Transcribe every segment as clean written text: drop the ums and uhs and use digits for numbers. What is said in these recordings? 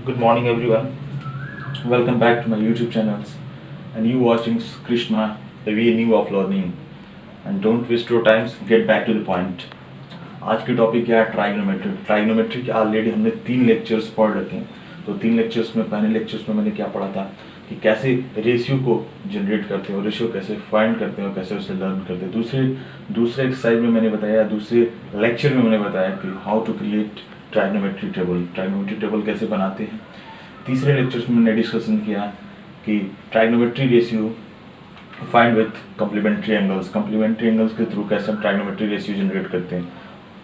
Good morning, everyone. Welcome back to my YouTube channels. And you watching Krishna, a way new of learning. And don't waste your time. Get back to the point. आज की topic क्या है? ट्राइग्नोमेट्री। ट्राइग्नोमेट्री के already हमने 3 lectures पढ़ रखे हैं। तो 3 लेक्चर्स में, पहले लेक्चर्स में मैंने क्या पढ़ा था कि कैसे रेशियो को जनरेट करते हैं और रेशियो कैसे फाइंड करते हैं और कैसे उसे लर्न करते हैं। दूसरे एक्सरसाइज में मैंने बताया, दूसरे लेक्चर में मैंने बताया कि how to create trigonometry table, trigonometry table कैसे बनाते हैं। तीसरे लेक्चर्स में मैंने डिस्कशन किया कि trigonometry ratio find with complementary angles, complementary angles के थ्रू कैसे हम ट्राइग्नोमेट्री रेशियो जनरेट करते हैं।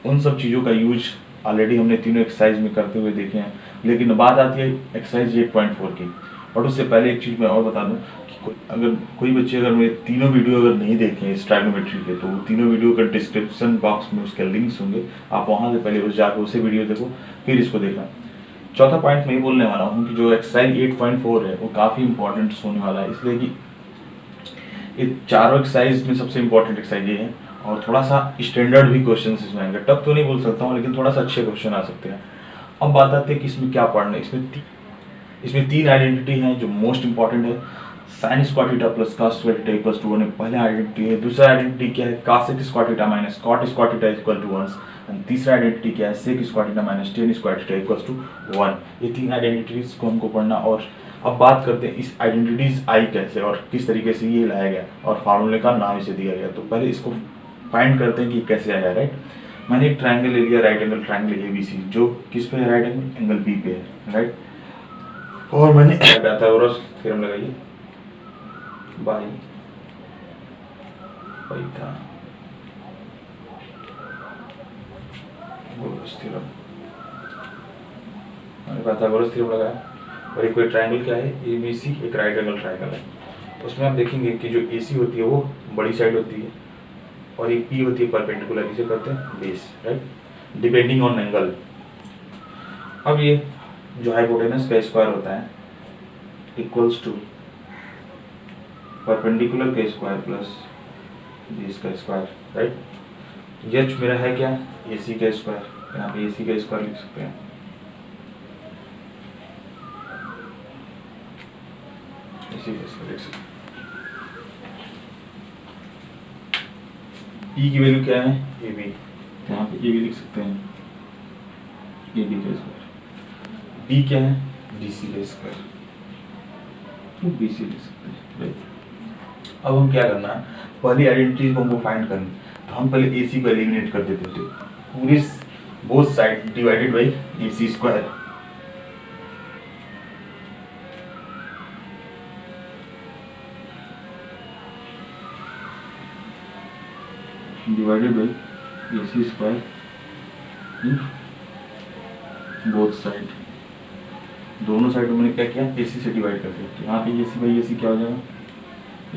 उन सब चीज़ों का यूज ऑलरेडी हमने तीनों एक्सरसाइज में करते हुए देखे हैं। लेकिन बात आती है एक्सरसाइज 8.4 की। और उससे पहले एक चीज़ मैं और बता दूं कि अगर कोई बच्चे अगर मेरे तीनों वीडियो अगर नहीं देखें इस ट्राइग्नोमेट्री के, तो तीनों वीडियो का डिस्क्रिप्शन बॉक्स में उसके लिंक्स होंगे, आप वहाँ से पहले उस जाकर उसे वीडियो देखो फिर इसको देखना। चौथा पॉइंट मैं ये बोलने वाला हूँ कि जो एक्सरसाइज 8.4 है वो काफ़ी इंपॉर्टेंट होने वाला है, इसलिए कि ये चारों एक्सरसाइज में सबसे इंपॉर्टेंट एक्सरसाइज ये है और थोड़ा सा स्टैंडर्ड भी क्वेश्चन इसमें आएंगे। टफ तो नहीं बोल सकता हूँ, लेकिन थोड़ा सा अच्छे क्वेश्चन आ सकते हैं। अब बात आती है कि इसमें क्या पढ़ना है। इसमें 3 आइडेंटिटी हैं जो मोस्ट इंपॉर्टेंट है। Sine square theta plus cos square theta equals to 1 पहला आइडेंटिटी है। दूसरा आइडेंटिटी क्या है? Cosec square theta minus cot square theta equal to 1। And तीसरा आइडेंटिटी क्या है? Sec square theta minus tan square theta equals to 1। ये 3 identities को हमको पढ़ना। और अब बात करते हैं इस आइडेंटिटीज आई कैसे और किस तरीके से ये लाया गया और फार्मूले का नाम इसे दिया गया। तो पहले इसको फाइंड करते हैं कि कैसे आया। राइट, मैंने एक ट्राइंगल ले लिया, राइट एंगल ट्राइंगल ABC, जो किस पे है? राइट एंगल B पे है। राइट, और मैंने पाइथागोरस थ्योरम लगाई, बाई पाइथागोरस थ्योरम, मैंने पाइथागोरस थ्योरम लगाया। और एक ट्राइंगल क्या है? ABC, एक राइट एंगल ट्राइंगल है। उसमें आप देखेंगे कि जो AC होती है वो बड़ी साइड होती है और एक P होती है परपेंडिकुलर, इसे करते हैं base. Right, depending on angle. अब ये जो हाइपोटेनस का स्क्वायर होता है इक्वल्स टू परपेंडिकुलर का स्क्वायर प्लस बेस का स्क्वायर। राइट, ये मेरा है क्या? AC का स्क्वायर, यहाँ पे AC का स्क्वायर लिख सकते हैं। AC का स्क्वायर लिख सकते हैं। E की वैल्यू क्या है? AB, यहाँ पे AB लिख सकते हैं, AB का स्क्वायर। B क्या है? BC का स्क्वायर, तो BC लिख सकते हैं। राइट, अब हम क्या करना है? पहली आइडेंटिटी को हमको फाइंड करनी, तो हम पहले AC को एलिमिनेट कर देते थे। पूरी both side divided by AC square. Divided by AC square in both side. दोनों साइड में मैंने क्या किया? AC से डिवाइड कर दिया। तो यहाँ पे AC बाई AC क्या हो जाएगा?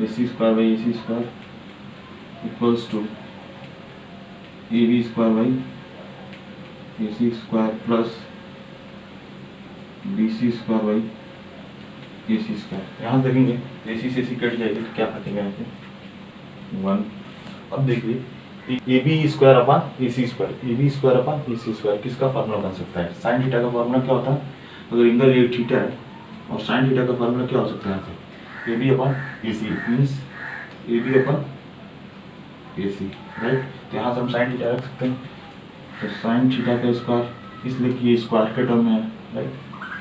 AC square by AC square equals to AB square by AC square plus BC square by AC square. यहाँ देखेंगे AC से AC कट जाएगी तो क्या बचेगा? यहाँ पे 1। अब देखिए AB square upon AC square, AB square upon AC square किसका फार्मूला बन सकता है? साइन थीटा का फार्मूला क्या होता है? अगर एंगल ये थीटा है और साइन थीटा का फार्मूला क्या हो सकता है? यहाँ से AB upon AC means AB upon AC। Right, तो यहाँ से हम साइन थीटा रख सकते हैं, तो साइन थीटा का स्क्वायर, इसलिए कि ये स्क्वायर के टर्म में है। राइट,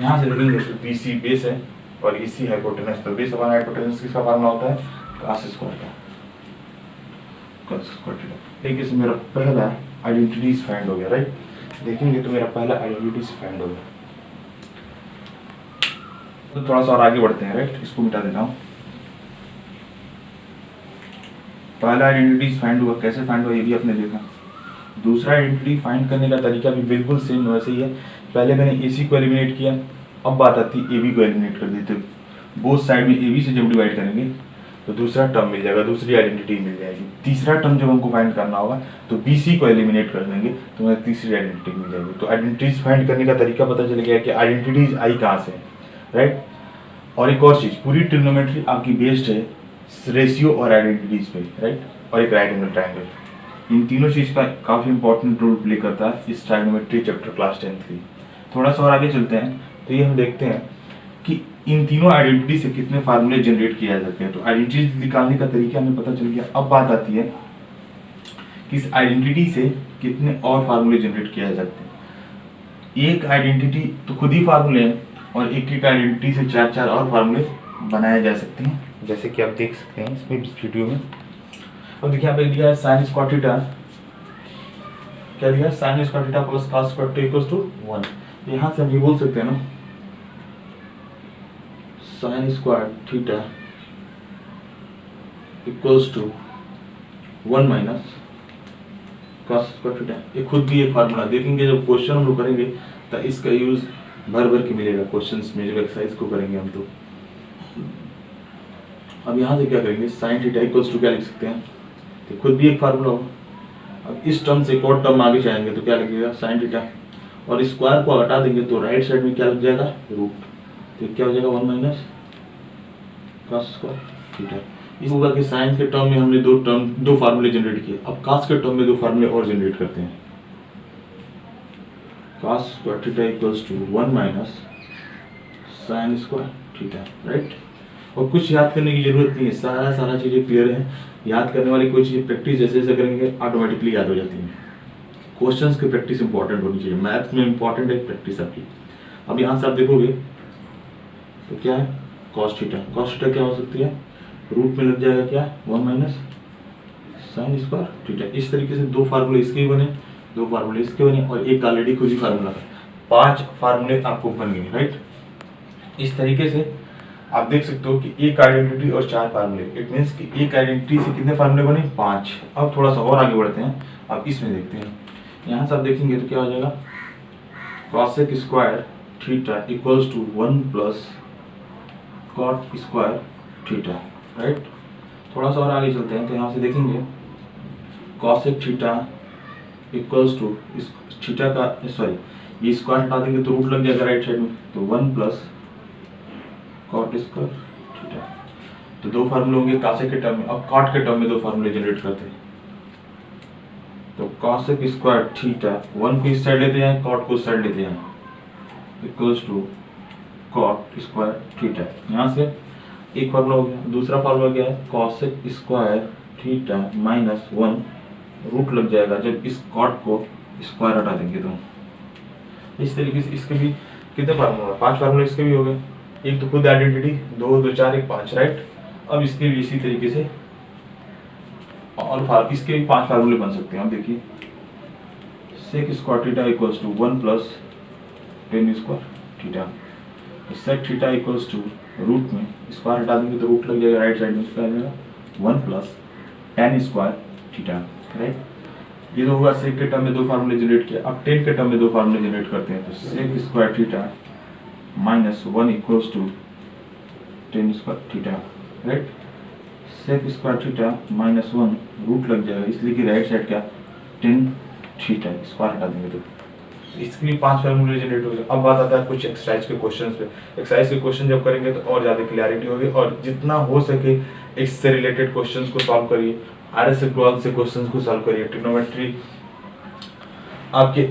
यहाँ से देखेंगे तो BC बेस है और AC हाइपोटेनस, तो बेस अपॉन हाइपोटेनस किसका फार्मूला होता है? कॉस स्क्वायर का, कॉस स्क्वायर थीटा। देखिए से मेरा पहला आइडेंटिटीज फाइंड हो गया। राइट, देखेंगे तो मेरा पहला आइडेंटिटीज फाइंड हो गया। तो थोड़ा सा और आगे बढ़ते हैं। राइट, इसको मिटा देता हूँ। पहला आइडेंटिटीज फाइंड हुआ, कैसे फाइंड हुआ ये भी आपने देखा। दूसरा आइडेंटिटी फाइंड करने का तरीका भी बिल्कुल सेम वैसे ही है। पहले मैंने AC को एलिमिनेट किया, अब बात आती है AB को एलिमिनेट कर देते। बोथ साइड में AB से जब डिवाइड करेंगे तो दूसरा टर्म मिल जाएगा, दूसरी आइडेंटिटी मिल जाएगी। तीसरा टर्म जब हमको फाइंड करना होगा तो BC को एलिमिनेट कर देंगे तो हमें तीसरी आइडेंटिटी मिल जाएगी। तो आइडेंटिटीज फाइंड करने का तरीका पता चल गया कि आइडेंटिटीज आई कहाँ से है। राइट, और एक और चीज़, पूरी ट्रिग्नोमेट्री आपकी बेस्ड है रेशियो और आइडेंटिटीज पे। राइट, और एक राइट एंगल ट्राइंगल। इन तीनों चीज़ का काफ़ी इंपॉर्टेंट रोल प्ले करता है इस ट्राइगोनोमेट्री चैप्टर क्लास 10 की। थोड़ा सा और आगे चलते हैं तो ये हम देखते हैं कि इन तीनों आइडेंटिटी से कितने फार्मूले जनरेट किए जा सकते हैं। तो आइडेंटिटी निकालने का तरीका हमें पता चल गया। अब बात आती है कि इस आइडेंटिटी से कितने और फार्मूले जनरेट किए जा सकते हैं। एक आइडेंटिटी तो खुद ही फार्मूले हैं और एक एक आइडेंटिटी से 4 और फार्मूले बनाए जा सकते हैं, जैसे कि आप देख सकते हैं इसमें वीडियो में। अब देखिए यहाँ पे दिया है साइन स्क्वायर थीटा, क्या दिया है, sine square theta plus cos square theta equals to 1। यहाँ से हम ये बोल सकते हैं ना, sine square theta equals to 1 minus cos square theta. ये खुद भी एक फार्मूला देखेंगे जब क्वेश्चन हम लोग करेंगे तो इसका यूज भर भर के मिलेगा क्वेश्चंस में जब एक्सरसाइज को करेंगे हम। तो अब यहाँ से क्या करेंगे, साइन थीटा इक्वल्स टू क्या लिख सकते हैं, तो खुद भी एक फार्मूला हो। अब इस टर्म से एक और टर्म आगे जाएंगे तो क्या लगेगा, साइन थीटा, और स्क्वायर को हटा देंगे तो राइट साइड में क्या लग जाएगा, रूट। तो क्या हो जाएगा 1 माइनस कॉस स्क्वायर थीटा। इस होगा कि साइन के टर्म में हमने दो फार्मूले जनरेट किए। अब कॉस के टर्म में 2 फार्मूले और जनरेट करते हैं। Cos square theta equals to 1 minus sine square theta, right. और कुछ याद करने की जरूरत नहीं है, सारा चीज़ें क्लियर है। याद करने वाली कोई चीज़ प्रैक्टिस जैसे जैसे करेंगे ऑटोमेटिकली याद हो जाती है। क्वेश्चंस की प्रैक्टिस इंपॉर्टेंट होनी चाहिए, मैथ्स में इंपॉर्टेंट है प्रैक्टिस आपकी। अब यहाँ से आप देखोगे तो क्या है, कॉस थीटा। कॉस थीटा क्या हो सकती है, रूट में लग जाएगा क्या, 1 माइनस साइन स्क्वायर थीटा। इस तरीके से 2 फार्मूले इसके भी बने, 2 फार्मूले इसके बने और एक ऑलरेडी खुद ही फार्मूला था। 5 फार्मूले आपको बन गए, राइट। इस तरीके से आप देख सकते हो कि एक आइडेंटिटी और 4 फार्मूले, इट मीन्स कि एक आइडेंटिटी से कितने फार्मूले बने, 5। अब थोड़ा सा और आगे बढ़ते हैं, अब इसमें देखते हैं। यहाँ से आप देखेंगे तो क्या हो जाएगा, cosec square theta equals to 1 plus cot square theta, right. थोड़ा सा और आगे चलते हैं तो यहाँ से देखेंगे कॉसेक थीटा इक्वल्स टू, इस थीटा का सॉरी ये स्क्वायर हटा देंगे तो रूट लग जाएगा राइट साइड में, तो 1 प्लस कॉट स्क्वायर थीटा। तो 2 फार्मूले होंगे कॉसेक के टर्म में। अब कॉट के टर्म में 2 फार्मूले जनरेट करते हैं। तो कॉसेक स्क्वायर थीटा 1 को इस साइड लेते हैं, कॉट को इस साइड लेते हैं, equals to cot square theta. यहाँ से एक फार्मूला हो गया। दूसरा फार्मूला क्या है, cosec square theta minus 1 root लग जाएगा जब इस कॉट को स्क्वायर हटा देंगे तो। इस तरीके से इसके भी कितने फार्मूला, 5 फार्मूले इसके भी हो गए। एक तो खुद आइडेंटिटी, 2 2 4 1 5, राइट। अब इसके भी इसी तरीके से और इसके भी 5 फार्मूले बन सकते हैं। अब देखिए sec square theta equals to 1 plus tan square theta, sec theta equals to root में स्क्वायर हटा देंगे तो रूट लग जाएगा राइट साइड में, इसका आ जाएगा 1 plus tan square theta, right. ये तो होगा सेक के टर्म में 2 फार्मूले जनरेट किया। अब टेन के टर्म में 2 फार्मूले जनरेट करते हैं, तो sec square theta minus 1 equals to tan square theta, right. Sec square theta minus 1 root लग जाएगा इसलिए कि राइट साइड क्या, टेन थीटा, स्क्वायर हटा देंगे तो इसके लिए 5 फार्मूले जनरेट हो गए। अब बात आता है कुछ एक्सरसाइज के क्वेश्चंस पे। एक्सरसाइज के क्वेश्चन जब करेंगे तो और ज़्यादा क्लियरिटी होगी, और जितना हो सके इससे रिलेटेड क्वेश्चंस को सॉल्व करिए। आरएस ग्रोथ से क्वेश्चंस को सॉल्व करिए। ट्रिग्नोमेट्री आपके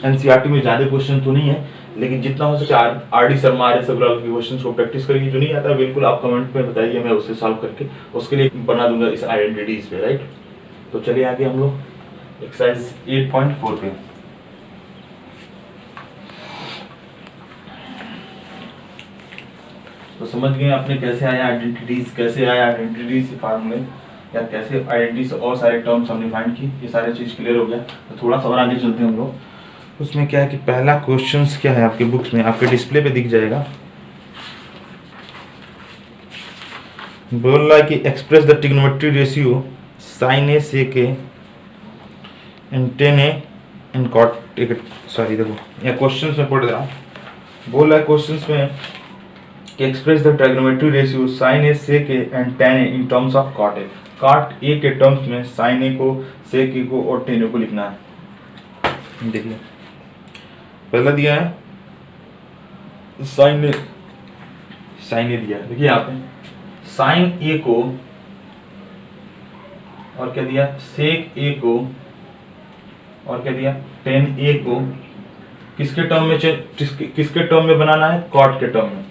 एनसीईआरटी में ज़्यादा क्वेश्चन तो नहीं है, लेकिन जितना हो सके आरडी शर्मा आरएस ग्रोथ के क्वेश्चंस को प्रैक्टिस करिए। जो नहीं आता बिल्कुल आप कमेंट में बताइए, मैं उसे सॉल्व करके उसके लिए बना दूंगा इस आइडेंटिटीज पे, राइट। तो चलिए आगे हम लोग एक्सरसाइज 8.4 पे। तो समझ गए आपने कैसे आया आइडेंटिटीज, कैसे आया आइडेंटिटीज फार्मूले, या कैसे आइडेंटिटीज और सारे टर्म्स हमने फाइंड की, ये सारे चीज क्लियर हो गया। तो थोड़ा सा और आगे चलते हैं हम लोग। उसमें क्या है कि पहला क्वेश्चंस क्या है आपके बुक्स में, आपके डिस्प्ले पे दिख जाएगा। बोल रहा है कि express the trigonometry ratio sine a sec a and tan a and cot, sorry देखो या क्वेश्चंस में पढ़ रहा हूँ। बोल रहा है क्वेश्चंस में कि express the trigonometry ratio sine a sec a and tan a in terms of cot a. Cot a के टर्म्स में साइन ए को, सेक ए को और टेन ए को लिखना है। देखिए पहला दिया है साइन ए दिया है। देखिए यहाँ पे साइन ए को और क्या दिया, सेक ए को और क्या दिया, टेन ए को किसके टर्म में किसके टर्म में बनाना है, कॉट के टर्म में,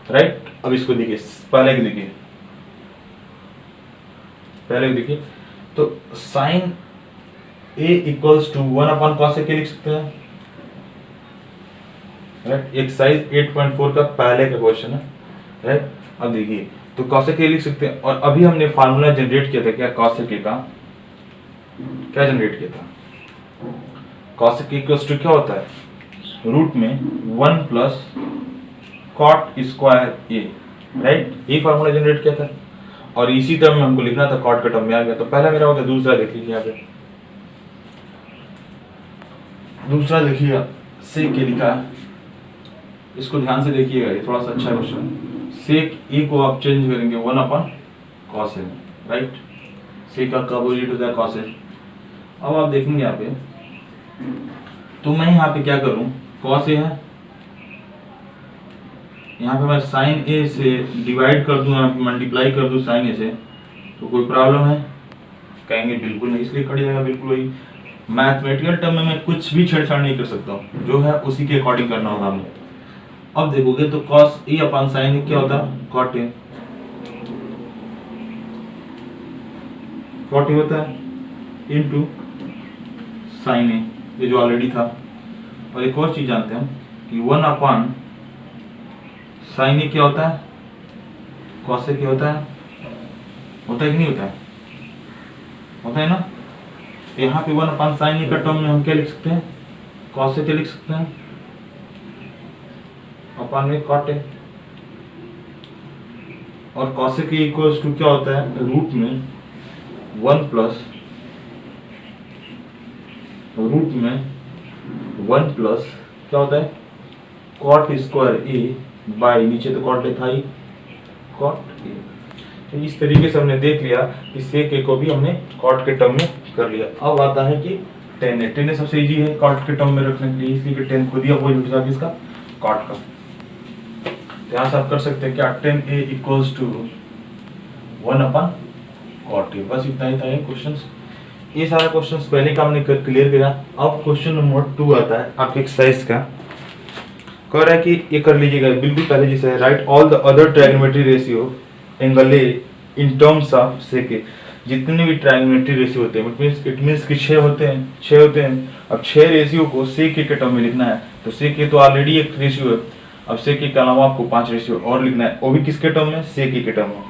राइट। अब इसको देखिए, पहले की देखिए, तो sine A equals to 1 cos A के लिख सकते हैं, राइट। एक्सरसाइज 8.4 का पहले का क्वेश्चन है, राइट। अब देखिए, तो कॉस ए के लिख सकते हैं, और अभी हमने फार्मूला जनरेट किया था, क्या कॉस ए के का क्या जनरेट किया था, कॉस ए के इक्वल्स टू क्या होता है, रूट में 1 प्लस कॉट स्क्वायर ए, राइट। ये फार्मूला जनरेट किया था, और इसी टर्म में हमको लिखना था, कॉट का टर्म में आ गया। तो पहला मेरा हो गया, दूसरा देख लीजिए यहाँ पे, दूसरा देखिए सेक ए लिखा है, इसको ध्यान से देखिएगा, ये थोड़ा सा अच्छा क्वेश्चन। सेक ए को आप चेंज करेंगे 1 कॉस ए, राइट। सेक का अपोजिट होता है कॉस ए। अब आप देखेंगे यहाँ पे, तो मैं यहाँ पे क्या करूँ, कॉस ए है, यहाँ पे मैं साइन ए से डिवाइड कर दूं, यहाँ पे मल्टीप्लाई कर दूं साइन ए से, तो कोई प्रॉब्लम है, कहेंगे बिल्कुल नहीं, इसलिए खड़ी जाएगा बिल्कुल वही। मैथमेटिकल टर्म में मैं कुछ भी छेड़छाड़ नहीं कर सकता हूँ, जो है उसी के अकॉर्डिंग करना होगा हमें। अब देखोगे तो कॉस ए अपॉन साइन ए क्या होता है, कॉट ए, कॉट ए होता है इनटू साइन ए, ये जो ऑलरेडी था। और एक और चीज जानते हैं कि 1 अपॉन साइन ए क्या होता है, कॉस ए क्या होता है कि नहीं होता है, होता है ना। यहाँ पे 1 अपॉन साइन ए का टर्म में हम क्या लिख सकते हैं, कॉस ए क्या लिख सकते हैं, अपॉन में कॉट ए, और कॉस ए के इक्वल्स टू क्या होता है, रूट में 1 प्लस क्या होता है, कॉट स्क्वायर ए बाई, नीचे तो कॉट लिखा ही, कॉट ए। तो इस तरीके से हमने देख लिया कि सेक ए को भी हमने कॉट के टर्म में कर लिया। अब आता है कि टेन ए, टेन ए सबसे इजी है कॉट के टर्म में रखने के लिए, इसलिए कि टेन खुद ही अपोजिट हो जाता है इसका, कॉट का। तो यहाँ से आप कर सकते हैं क्या, tan a equals to 1 upon cot a, बस इतना ही था ये क्वेश्चन। ये सारा क्वेश्चन पहले का हमने क्लियर किया। अब क्वेश्चन नंबर 2 आता है आपके एक्सरसाइज का, कह रहा है कि ये कर लीजिएगा बिल्कुल पहले जैसे, write all the other trigonometry ratio angle A in terms of sec A. जितने भी ट्रायगोनोमेट्री रेशियो होते हैं, इट मींस कि 6 होते हैं। अब 6 रेशियो को सेक ए के टर्म में लिखना है, तो सेक ए तो ऑलरेडी एक रेशियो है, अब सेक ए के अलावा आपको 5 रेशियो और लिखना है, वो भी किसके टर्म में, सेक ए के टर्म में।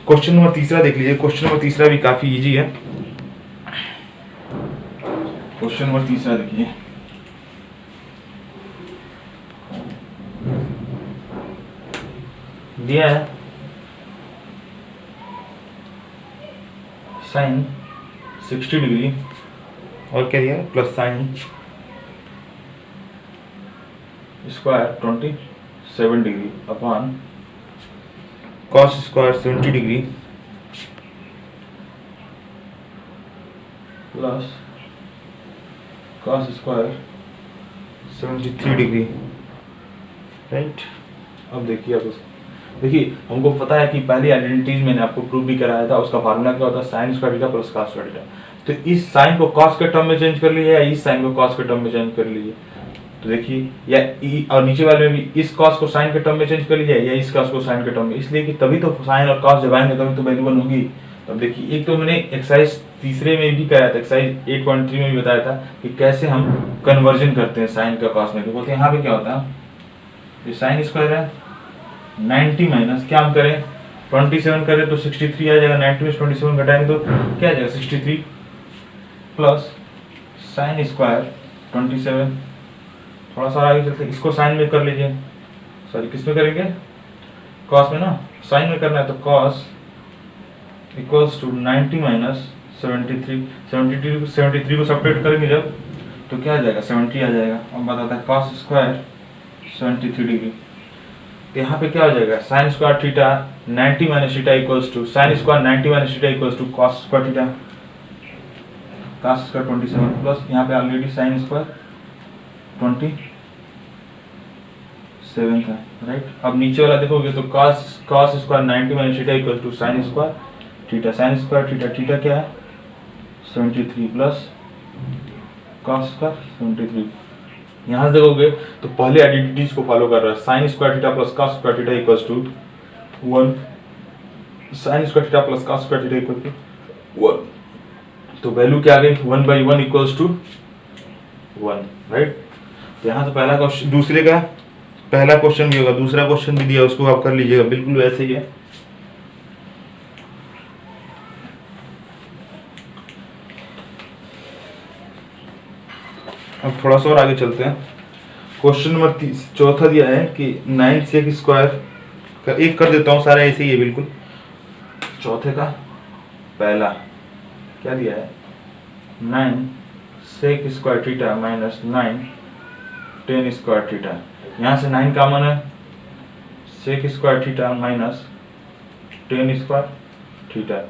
क्वेश्चन नंबर 3 देख लीजिए, क्वेश्चन नंबर 3 भी काफी इजी है। क्वेश्चन नंबर 3 देखिए, दिया है साइन 60 डिग्री और क्या दिया है, plus sine square 27 degree upon cos square 70 degree plus cos square 73 degree, right. अब देखिए, आप देखिए हमको पता है कि पहली आइडेंटिटीज मैंने आपको प्रूव भी कराया था, उसका फार्मूला क्या होता है, sine square theta plus cos square theta. तो इस साइन को कॉस के टर्म में चेंज कर लीजिए, या इस साइन को कॉस के टर्म में चेंज कर लीजिए। तो देखिए, या और नीचे वाले में भी इस कॉस को साइन के टर्म में चेंज कर लीजिए, या इस कॉस को साइन के टर्म में, इसलिए कि तभी तो साइन और कॉस जब आएंगे तभी तो वैल्यू 1 होगी। तब देखिए, एक तो मैंने एक्सरसाइज 3 में भी कराया था, एक्सरसाइज 8.3 में भी बताया था कि कैसे हम कन्वर्जन करते हैं साइन का कॉस में। तो बोलते हैं यहाँ पे क्या होता है, ये साइन स्क्वायर है 90 माइनस क्या हम करें 27 करें तो 63 आ जाएगा, 90 में 27 घटाएंगे तो क्या आ जाएगा 63 प्लस साइन स्क्वायर 27, थोड़ा सा आगे चलते इसको साइन में कर लीजिए, सॉरी किस में करेंगे, कॉस में ना, साइन में करना है तो कॉस इक्वल्स टू 90 माइनस 73 को सब्ट्रैक्ट करेंगे जब तो क्या आ जाएगा 70 आ जाएगा। अब बताता है कॉस स्क्वायर 73 डिग्री, यहाँ पे क्या हो जाएगा sine square theta 90 minus theta equals to sine square 90 minus theta equals to cos square theta, cos square 27 plus यहाँ पे ऑलरेडी साइन स्क्वायर 27 था, राइट। अब नीचे वाला देखोगे तो cos square 90 minus theta equal to sine square theta, sine square theta क्या है 73 प्लस cos स्क्वायर 73। यहाँ से देखोगे तो पहले आइडेंटिटीज को फॉलो कर रहा है। Sine square theta plus cos square theta equals to 1, sine square theta plus cos square theta equal to 1, तो वैल्यू क्या आ गई 1/1 इक्वल्स टू 1, राइट। तो यहाँ से पहला क्वेश्चन, दूसरे का पहला क्वेश्चन भी होगा, दूसरा क्वेश्चन भी दिया, उसको आप कर लीजिएगा, बिल्कुल वैसे ही है। अब थोड़ा सा और आगे चलते हैं। क्वेश्चन नंबर चौथा दिया है कि 9 सेक स्क्वायर का, एक कर देता हूँ, सारा ऐसे ही है बिल्कुल। चौथे का पहला क्या दिया है 9 sec square theta minus 9 tan square theta. यहाँ से 9 कॉमन है, sec square theta minus tan square theta.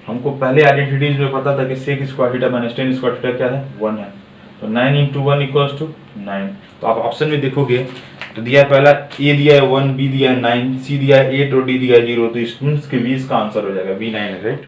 हमको पहले आइडेंटिटीज में पता था कि sec square theta minus tan square theta क्या है 1 है, तो 9 इंटू 1 इक्वल्स टू 9। तो आप ऑप्शन में देखोगे तो दिया है पहला ए दिया है 1, बी दिया है 9, सी दिया है 8 और डी दिया है 0, तो इसके 20 का आंसर हो जाएगा B9 है, राइट।